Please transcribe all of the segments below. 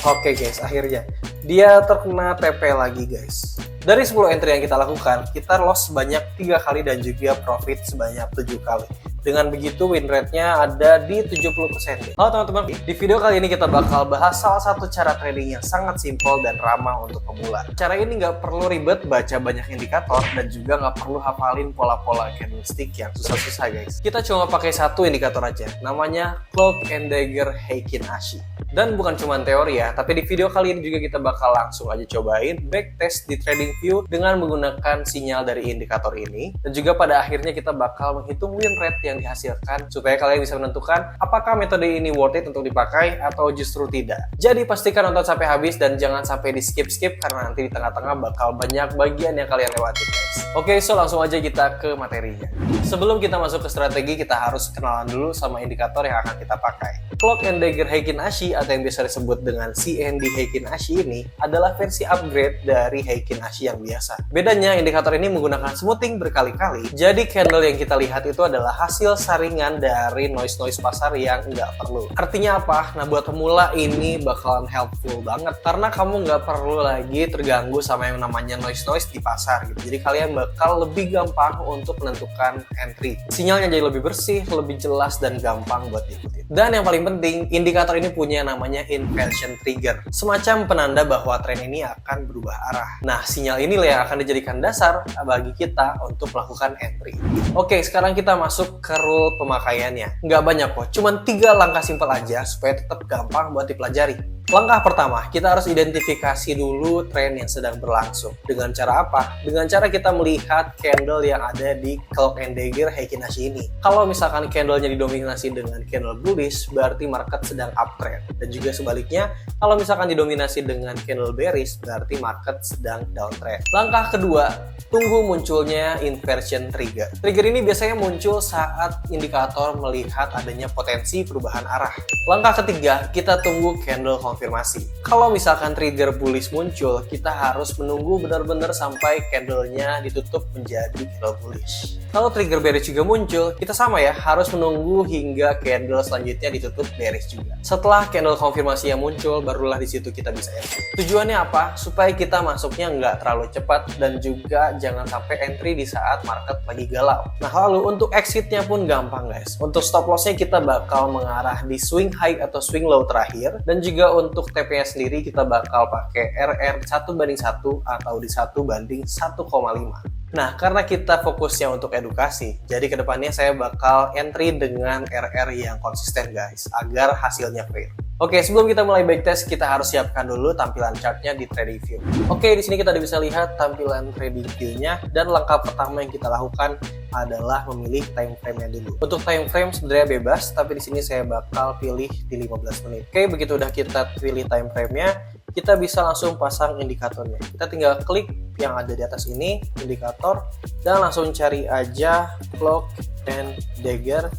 Oke guys, akhirnya dia terkena TP lagi guys. Dari 10 entry yang kita lakukan, kita loss sebanyak 3 kali dan juga profit sebanyak 7 kali. Dengan begitu win rate-nya ada di 70%. Halo teman-teman, di video kali ini kita bakal bahas salah satu cara trading yang sangat simpel dan ramah untuk pemula. Cara ini nggak perlu ribet baca banyak indikator dan juga nggak perlu hafalin pola-pola candlestick yang susah-susah guys. Kita cuma pakai satu indikator aja, namanya Cloak and Dagger Heikin Ashi. Dan bukan cuma teori ya, tapi di video kali ini juga kita bakal langsung aja cobain backtest di TradingView dengan menggunakan sinyal dari indikator ini. Dan juga pada akhirnya kita bakal menghitung win rate yang dihasilkan supaya kalian bisa menentukan apakah metode ini worth it untuk dipakai atau justru tidak. Jadi pastikan nonton sampai habis dan jangan sampai di skip-skip karena nanti di tengah-tengah bakal banyak bagian yang kalian lewati guys. Oke, so langsung aja kita ke materinya. Sebelum kita masuk ke strategi, kita harus kenalan dulu sama indikator yang akan kita pakai. Cloak and Dagger Heikin Ashi atau yang biasa disebut dengan CND Heikin Ashi ini adalah versi upgrade dari Heikin Ashi yang biasa. Bedanya indikator ini menggunakan smoothing berkali-kali, jadi candle yang kita lihat itu adalah hasil saringan dari noise-noise pasar yang nggak perlu. Artinya apa? Nah, buat pemula ini bakalan helpful banget karena kamu nggak perlu lagi terganggu sama yang namanya noise-noise di pasar gitu. Jadi kalian bakal lebih gampang untuk menentukan entry. Sinyalnya jadi lebih bersih, lebih jelas, dan gampang buat diikutin. Dan yang paling penting, indikator ini punya namanya inversion trigger, semacam penanda bahwa tren ini akan berubah arah. Nah, sinyal inilah yang akan dijadikan dasar bagi kita untuk melakukan entry. Oke, sekarang kita masuk ke rule pemakaiannya. Nggak banyak kok, cuma 3 langkah simpel aja supaya tetap gampang buat dipelajari. Langkah pertama, kita harus identifikasi dulu tren yang sedang berlangsung. Dengan cara apa? Dengan cara kita melihat candle yang ada di Cloak and Dagger Heikin Ashi ini. Kalau misalkan candlenya didominasi dengan candle bullish, berarti market sedang uptrend. Dan juga sebaliknya, kalau misalkan didominasi dengan candle bearish, berarti market sedang downtrend. Langkah kedua, tunggu munculnya inversion trigger. Trigger ini biasanya muncul saat indikator melihat adanya potensi perubahan arah. Langkah ketiga, kita tunggu candle konfirmasi. Kalau misalkan trigger bullish muncul, kita harus menunggu benar-benar sampai candlenya ditutup menjadi candle bullish. Kalau trigger bearish juga muncul, kita sama ya, harus menunggu hingga candle selanjutnya ditutup bearish juga. Setelah candle konfirmasi yang muncul, barulah di situ kita bisa entry. Tujuannya apa? Supaya kita masuknya nggak terlalu cepat dan juga jangan sampai entry di saat market lagi galau. Nah, lalu untuk exitnya pun gampang guys. Untuk stop lossnya kita bakal mengarah di swing high atau swing low terakhir, dan juga untuk TP-nya sendiri kita bakal pakai RR 1:1 atau di 1:1,5. Nah, karena kita fokusnya untuk edukasi, jadi kedepannya saya bakal entry dengan RR yang konsisten guys, agar hasilnya fair. Oke, sebelum kita mulai backtest, kita harus siapkan dulu tampilan chartnya di TradingView. Oke, di sini kita bisa lihat tampilan TradingView-nya, dan langkah pertama yang kita lakukan adalah memilih time frame-nya dulu. Untuk time frame sebenarnya bebas, tapi di sini saya bakal pilih di 15 menit. Oke, begitu udah kita pilih time frame-nya, kita bisa langsung pasang indikatornya. Kita tinggal klik yang ada di atas ini, indikator, dan langsung cari aja Cloak and Dagger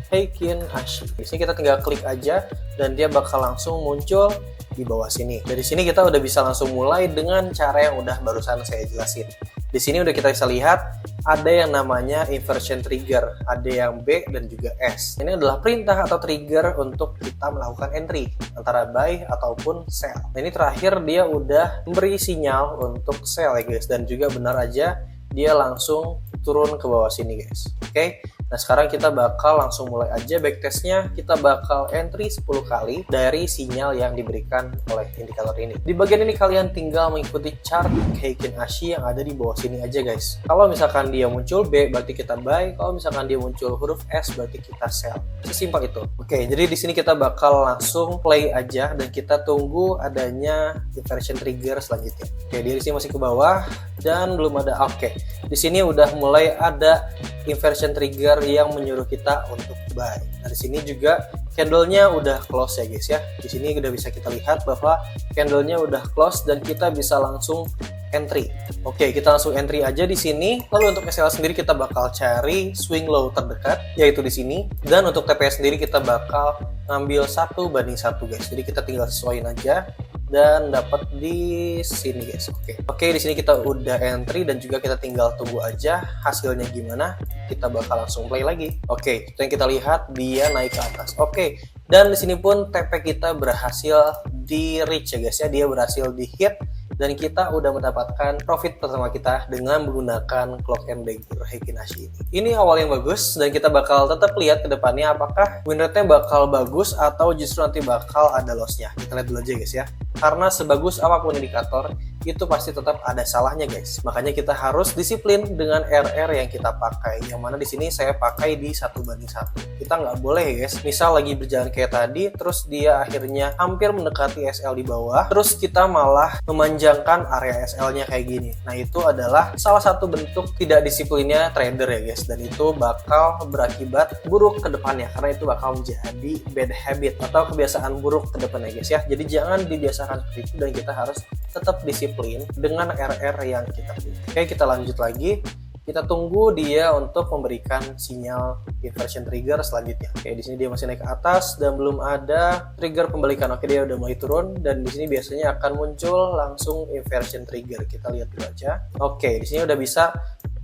Heikin Ashi. Di sini kita tinggal klik aja dan dia bakal langsung muncul di bawah sini. Dari sini kita udah bisa langsung mulai dengan cara yang udah barusan saya jelasin. Di sini udah kita bisa lihat ada yang namanya inversion trigger, ada yang B dan juga S. Ini adalah perintah atau trigger untuk kita melakukan entry antara buy ataupun sell. Nah, ini terakhir dia udah memberi sinyal untuk sell ya guys, dan juga benar aja dia langsung turun ke bawah sini guys. Oke. Nah, sekarang kita bakal langsung mulai aja backtestnya. Kita bakal entry 10 kali dari sinyal yang diberikan oleh indikator ini. Di bagian ini kalian tinggal mengikuti chart Heikin Ashi yang ada di bawah sini aja guys. Kalau misalkan dia muncul B, berarti kita buy. Kalau misalkan dia muncul huruf S, berarti kita sell. Sesimpel itu. Oke, jadi di sini kita bakal langsung play aja dan kita tunggu adanya inversion trigger selanjutnya. Oke, di sini masih ke bawah dan belum ada. Oke, di sini udah mulai ada inversion trigger yang menyuruh kita untuk buy. Nah, di sini juga candlenya udah close ya guys ya. Di sini udah bisa kita lihat bahwa candlenya udah close dan kita bisa langsung entry. Oke, kita langsung entry aja di sini. Lalu untuk SL sendiri kita bakal cari swing low terdekat, yaitu di sini. Dan untuk TP sendiri kita bakal ngambil 1:1 guys. Jadi kita tinggal sesuaiin aja. dan dapat di sini guys. Oke, di sini kita udah entry dan juga kita tinggal tunggu aja hasilnya gimana. Kita bakal langsung play lagi. Oke, yang kita lihat dia naik ke atas. Oke, dan di sini pun TP kita berhasil di reach ya guys ya, dia berhasil di hit dan kita udah mendapatkan profit pertama kita dengan menggunakan Cloak and Dagger Heikin-Ashi ini. Ini awal yang bagus dan kita bakal tetap lihat ke depannya apakah win rate-nya bakal bagus atau justru nanti bakal ada loss-nya. Kita lihat dulu aja guys ya. Karena sebagus apapun indikator, itu pasti tetap ada salahnya guys. Makanya kita harus disiplin dengan RR yang kita pakai. Yang mana di sini saya pakai di 1:1. Kita nggak boleh guys, misal lagi berjalan kayak tadi, terus dia akhirnya hampir mendekati SL di bawah, terus kita malah memanjangkan area SL-nya kayak gini. Nah itu adalah salah satu bentuk tidak disiplinnya trader ya guys. Dan itu bakal berakibat buruk ke depannya, karena itu bakal menjadi bad habit atau kebiasaan buruk ke depannya guys ya. Jadi jangan dibiasakan seperti itu dan kita harus tetap disiplin dengan RR yang kita punya. Oke, kita lanjut lagi. Kita tunggu dia untuk memberikan sinyal inversion trigger selanjutnya. Oke, di sini dia masih naik ke atas dan belum ada trigger pembalikan. Oke, dia udah mulai turun dan di sini biasanya akan muncul langsung inversion trigger. Kita lihat dulu aja. Oke, di sini udah bisa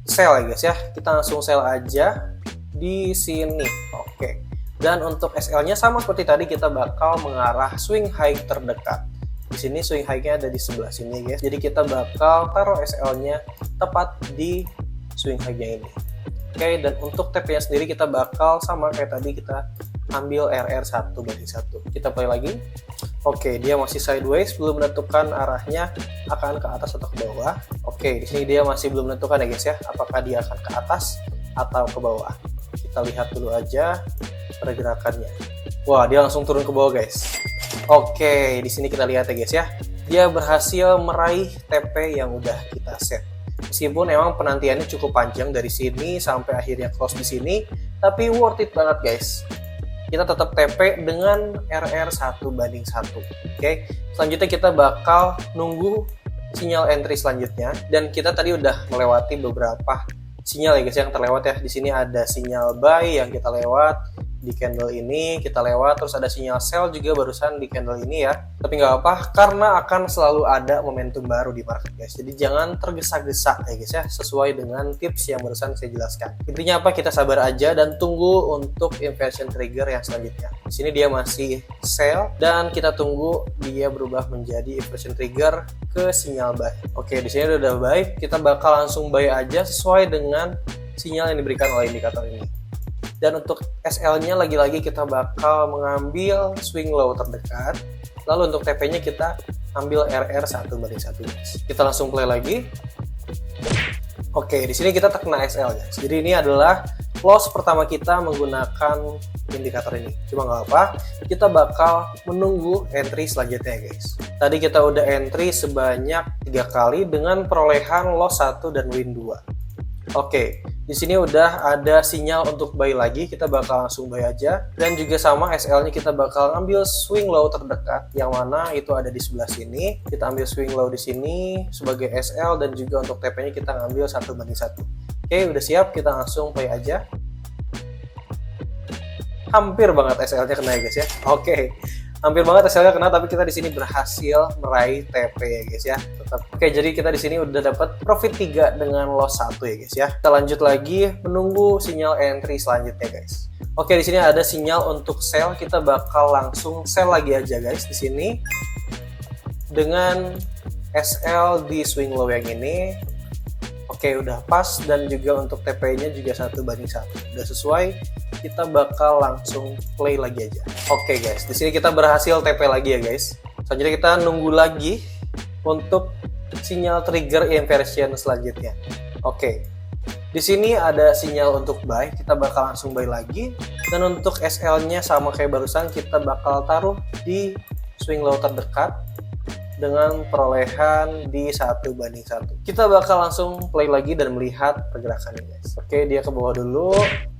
sell ya guys ya. Kita langsung sell aja di sini. Oke. Dan untuk SL-nya sama seperti tadi, kita bakal mengarah swing high terdekat. Di sini swing high-nya ada di sebelah sini guys. Jadi kita bakal taruh SL-nya tepat di swing high-nya ini. Oke, dan untuk TP-nya sendiri kita bakal sama kayak tadi, kita ambil RR 1:1. Kita play lagi. Oke, dia masih sideways, belum menentukan arahnya akan ke atas atau ke bawah. Oke, di sini dia masih belum menentukan ya guys ya, apakah dia akan ke atas atau ke bawah. Kita lihat dulu aja pergerakannya. Wah, dia langsung turun ke bawah guys. Oke, di sini kita lihat ya guys ya, dia berhasil meraih TP yang udah kita set. Meskipun emang penantiannya cukup panjang dari sini sampai akhirnya close di sini, tapi worth it banget guys. Kita tetap TP dengan RR 1:1. Oke, selanjutnya kita bakal nunggu sinyal entry selanjutnya, dan kita tadi udah melewati beberapa sinyal ya guys yang terlewat ya. Di sini ada sinyal buy yang kita lewat di candle ini, kita lewat, terus ada sinyal sell juga barusan di candle ini ya. Tapi nggak apa, karena akan selalu ada momentum baru di market guys. Jadi jangan tergesa-gesa ya guys ya, sesuai dengan tips yang barusan saya jelaskan. Intinya apa, kita sabar aja dan tunggu untuk inversion trigger yang selanjutnya. Di sini dia masih sell dan kita tunggu dia berubah menjadi inversion trigger ke sinyal buy. Oke, di sini udah buy, kita bakal langsung buy aja sesuai dengan sinyal yang diberikan oleh indikator ini. Dan untuk SL-nya lagi-lagi kita bakal mengambil swing low terdekat. Lalu untuk TP-nya kita ambil RR 1:1 guys. Kita langsung play lagi. Oke, di sini kita terkena SL guys. Jadi ini adalah loss pertama kita menggunakan indikator ini. Cuma nggak apa, kita bakal menunggu entry selanjutnya guys. Tadi kita udah entry sebanyak 3 kali dengan perolehan loss 1 dan win 2. Oke, di sini udah ada sinyal untuk buy lagi, kita bakal langsung buy aja. Dan juga sama SL-nya kita bakal ambil swing low terdekat, yang mana itu ada di sebelah sini. Kita ambil swing low di sini sebagai SL, dan juga untuk TP-nya kita ngambil 1:1. Oke, udah siap, kita langsung play aja. Hampir banget SL-nya kena ya guys ya. Oke, hampir banget SL-nya kena, tapi kita di sini berhasil meraih TP ya guys ya. Tetap. Oke, jadi kita di sini udah dapat profit 3 dengan loss 1 ya guys ya. Kita lanjut lagi menunggu sinyal entry selanjutnya guys. Oke, di sini ada sinyal untuk sell, kita bakal langsung sell lagi aja guys di sini dengan SL di swing low yang ini. Oke, udah pas, dan juga untuk TP-nya juga 1:1. Udah sesuai. Kita bakal langsung play lagi aja. Oke guys, di sini kita berhasil TP lagi ya guys. Selanjutnya kita nunggu lagi untuk sinyal trigger inversion selanjutnya. Oke, di sini ada sinyal untuk buy, kita bakal langsung buy lagi. Dan untuk SL-nya sama kayak barusan, kita bakal taruh di swing low terdekat dengan perolehan di 1:1. Kita bakal langsung play lagi dan melihat pergerakannya guys. Oke, dia ke bawah dulu.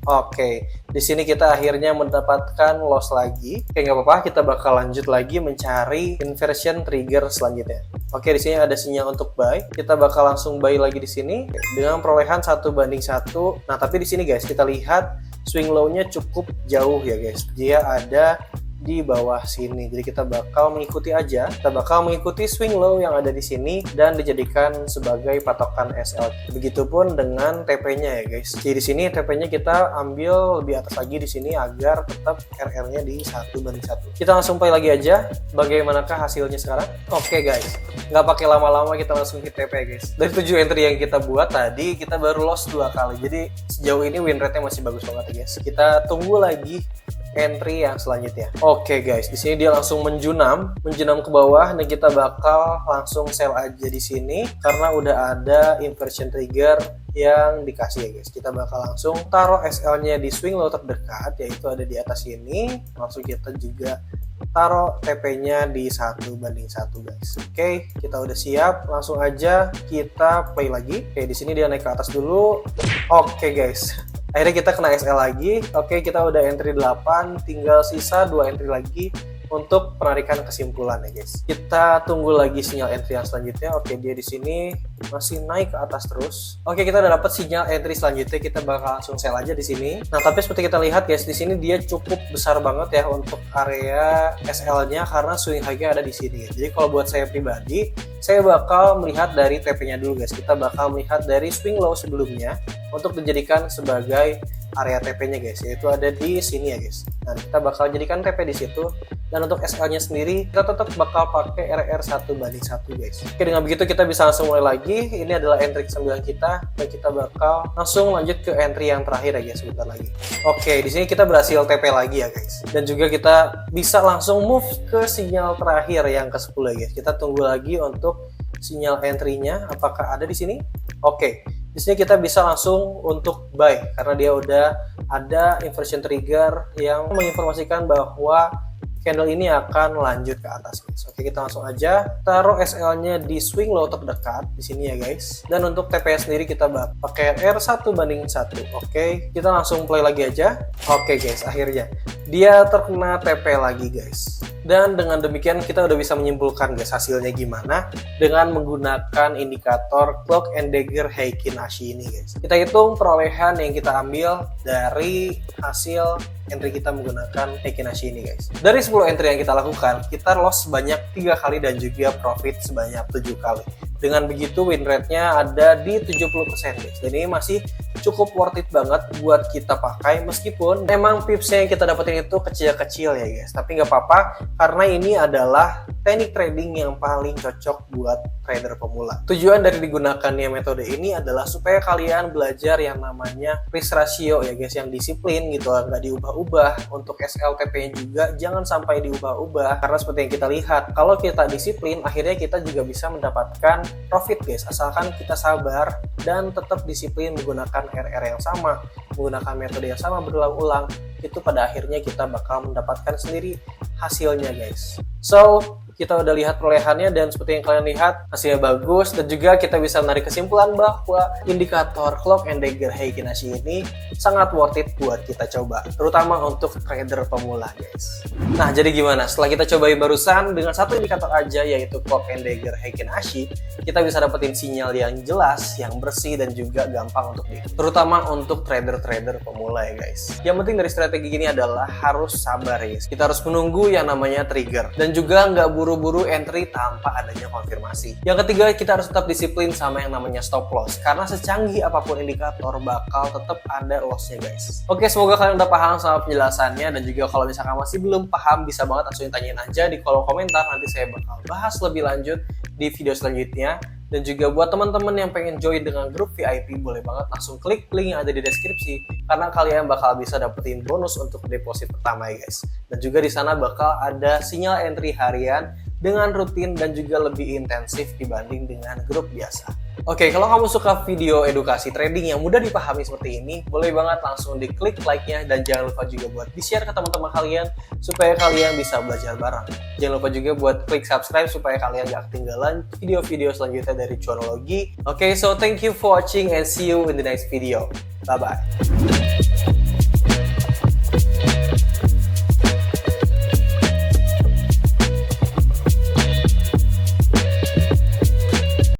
Oke, di sini kita akhirnya mendapatkan loss lagi. Oke, nggak apa-apa, kita bakal lanjut lagi mencari inversion trigger selanjutnya. Oke, di sini ada sinyal untuk buy. Kita bakal langsung buy lagi di sini dengan perolehan 1:1. Nah, tapi di sini guys, kita lihat swing low-nya cukup jauh ya guys. Dia ada di bawah sini. Jadi kita bakal mengikuti aja, kita bakal mengikuti swing low yang ada di sini dan dijadikan sebagai patokan SL. Begitupun dengan TP-nya ya guys. Jadi di sini TP-nya kita ambil lebih atas lagi di sini agar tetap RR-nya di 1:1. Kita langsung play lagi aja. Bagaimanakah hasilnya sekarang? Oke guys, nggak pakai lama-lama kita langsung hit TP guys. Dari 7 entry yang kita buat tadi, kita baru loss 2 kali. Jadi sejauh ini win rate-nya masih bagus banget ya guys. Kita tunggu lagi entry yang selanjutnya. Oke guys, di sini dia langsung menjunam ke bawah dan kita bakal langsung sell aja di sini karena udah ada inversion trigger yang dikasih ya guys. Kita bakal langsung taruh SL-nya di swing low terdekat, yaitu ada di atas sini. Langsung kita juga taruh TP-nya di 1:1 guys. Oke, kita udah siap. Langsung aja kita play lagi. Oke, di sini dia naik ke atas dulu. Oke guys, akhirnya kita kena SL lagi. Oke, kita udah entry 8, tinggal sisa 2 entry lagi untuk penarikan kesimpulan ya guys. Kita tunggu lagi sinyal entry yang selanjutnya. Oke, dia di sini masih naik ke atas terus. Oke, kita udah dapat sinyal entry selanjutnya. Kita bakal langsung sell aja di sini. Nah, tapi seperti kita lihat guys, di sini dia cukup besar banget ya untuk area SL-nya karena swing high-nya ada di sini. Jadi kalau buat saya pribadi, saya bakal melihat dari TP-nya dulu guys. Kita bakal melihat dari swing low sebelumnya untuk dijadikan sebagai area TP-nya guys, yaitu ada di sini ya guys. Nah, kita bakal jadikan TP di situ. Dan untuk SL-nya sendiri, kita tetap bakal pakai RR 1:1 guys. Oke, dengan begitu kita bisa langsung mulai lagi. Ini adalah entry ke-9 kita, dan kita bakal langsung lanjut ke entry yang terakhir ya guys, sebentar lagi. Oke, di sini kita berhasil TP lagi ya guys. Dan juga kita bisa langsung move ke sinyal terakhir yang ke-10 ya guys. Kita tunggu lagi untuk sinyal entry-nya, apakah ada di sini? Oke. Di sini kita bisa langsung untuk buy karena dia udah ada inversion trigger yang menginformasikan bahwa candle ini akan lanjut ke atas guys. Oke, kita langsung aja taruh SL-nya di swing low terdekat di sini ya guys. Dan untuk TP sendiri kita pakai R 1:1. Oke, kita langsung play lagi aja. Oke guys, akhirnya dia terkena TP lagi guys. Dan dengan demikian kita udah bisa menyimpulkan guys hasilnya gimana dengan menggunakan indikator Clock and Dagger Heikin Ashi ini guys. Kita hitung perolehan yang kita ambil dari hasil entry kita menggunakan Heikin Ashi ini guys. Dari 10 entry yang kita lakukan, kita loss sebanyak 3 kali dan juga profit sebanyak 7 kali. Dengan begitu win rate-nya ada di 70% guys. Dan ini masih cukup worth it banget buat kita pakai meskipun memang tipsnya yang kita dapetin itu kecil-kecil ya guys. Tapi nggak apa-apa karena ini adalah teknik trading yang paling cocok buat trader pemula. Tujuan dari digunakannya metode ini adalah supaya kalian belajar yang namanya risk ratio ya guys, yang disiplin gitu, nggak diubah-ubah. Untuk SLTP-nya juga jangan sampai diubah-ubah karena seperti yang kita lihat, kalau kita disiplin akhirnya kita juga bisa mendapatkan profit guys, asalkan kita sabar dan tetap disiplin menggunakan RR yang sama, menggunakan metode yang sama berulang-ulang. Itu pada akhirnya kita bakal mendapatkan sendiri hasilnya guys. So, kita udah lihat perolehannya dan seperti yang kalian lihat hasilnya bagus dan juga kita bisa menarik kesimpulan bahwa indikator Clock and Dagger Heikin Ashi ini sangat worth it buat kita coba, terutama untuk trader pemula guys. Nah, jadi gimana? Setelah kita cobain barusan dengan satu indikator aja yaitu Clock and Dagger Heikin Ashi, kita bisa dapetin sinyal yang jelas, yang bersih dan juga gampang untuk terutama untuk trader-trader pemula ya guys. Yang penting dari strategi gini adalah harus sabar ya guys. Kita harus menunggu yang namanya trigger dan juga nggak buru-buru entry tanpa adanya konfirmasi. Yang ketiga, kita harus tetap disiplin sama yang namanya stop loss karena secanggih apapun indikator bakal tetap ada lossnya guys. Oke, semoga kalian udah paham sama penjelasannya dan juga kalau misalkan masih belum paham bisa banget langsung tanyain aja di kolom komentar, nanti saya bakal bahas lebih lanjut di video selanjutnya. Dan juga buat teman-teman yang pengen join dengan grup VIP, boleh banget langsung klik link yang ada di deskripsi karena kalian bakal bisa dapetin bonus untuk deposit pertama ya guys. Dan juga di sana bakal ada sinyal entry harian dengan rutin dan juga lebih intensif dibanding dengan grup biasa. Oke, kalau kamu suka video edukasi trading yang mudah dipahami seperti ini, boleh banget langsung diklik like-nya dan jangan lupa juga buat di-share ke teman-teman kalian supaya kalian bisa belajar bareng. Jangan lupa juga buat klik subscribe supaya kalian gak ketinggalan video-video selanjutnya dari Cuanologi. Oke, so thank you for watching and see you in the next video. Bye-bye.